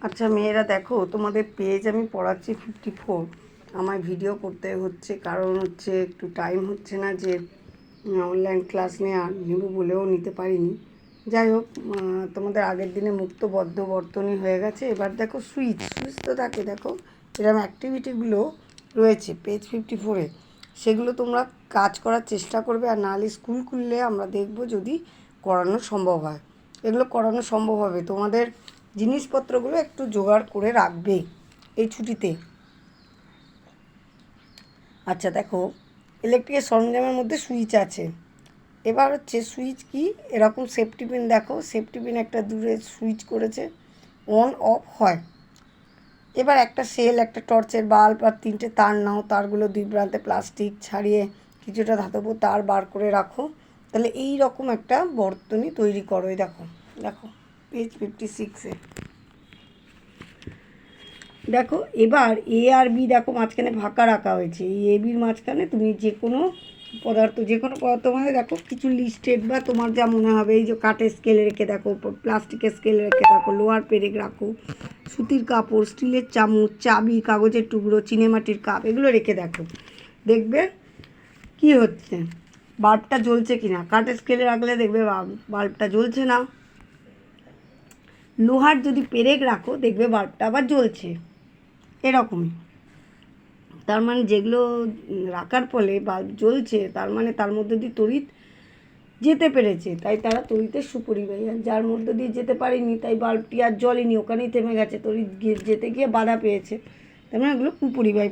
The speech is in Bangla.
আচ্ছা মেয়েরা দেখো, তোমাদের পেজ আমি পড়াচ্ছি 54। আমার ভিডিও করতে হচ্ছে, কারণ হচ্ছে একটু টাইম হচ্ছে না, যে অনলাইন ক্লাস নেব বলেও নিতে পারিনি। যাই হোক, তোমাদের আগের দিনে মুক্ত বদ্ধ বর্তনী হয়ে গেছে। এবার দেখো সুইচ তো থাকে, দেখো এরকম অ্যাক্টিভিটিগুলো রয়েছে পেজ 54-এ, সেগুলো তোমরা কাজ করার চেষ্টা করবে। আর নাহলে স্কুল খুললে আমরা দেখব যদি করানো সম্ভব হয়। এগুলো করানো সম্ভব হবে, তোমাদের জিনিসপত্রগুলো একটু জোগাড় করে রাখবে এই ছুটিতে। আচ্ছা দেখো, ইলেকট্রিকের সরঞ্জামের মধ্যে সুইচ আছে। এবার হচ্ছে সুইচ কি, এরকম সেফটি পিন, দেখো সেফটি পিন একটা দূরে সুইচ করেছে, অন অফ হয়। এবার একটা সেল, একটা টর্চের বাল্ব আর 3টে তার নাও, তারগুলো দুই প্রান্তে প্লাস্টিক ছাড়িয়ে কিছুটা ধাতব তার বার করে রাখো। তাহলে এই রকম একটা বর্তনী তৈরি করো। দেখো দেখো পেজ 56-এ দেখো। এবার এ আর বি দেখো মাঝখানে ফাঁকা রাখা হয়েছে। এই এ বির মাঝখানে তুমি যে কোনো পদার্থ মানে দেখো কিছু লিস্টেড বা তোমার যা মনে হবে, এই যে কাঠের স্কেল রেখে দেখো, প্লাস্টিকের স্কেল রেখে দেখো, লোহার পেরেক রাখো, সুতির কাপড়, স্টিলের চামচ, চাবি, কাগজের টুকরো, চিনেমাটির কাপ, এগুলো রেখে দেখো, দেখবে কি হচ্ছে, বাল্বটা জ্বলছে কি না। কাঠের স্কেলে রাখলে দেখবে বাল্বটা জ্বলছে না। লোহার যদি পেরেক রাখো দেখবে বাল্বটা আবার জ্বলছে। এরকমই, তার মানে যেগুলো রাখার ফলে বাল্ব জ্বলছে, তার মানে তার মধ্যে দিয়ে তড়িৎ যেতে পেরেছে, তাই তারা তড়িতের সুপরিবাহী। আর যার মধ্যে দিয়ে যেতে পারেনি, তাই বাল্বটি আর জ্বলেনি, ওখানেই থেমে গেছে, তড়িৎ যেতে গিয়ে বাধা পেয়েছে, তার মানে এগুলো কুপরিবাহী।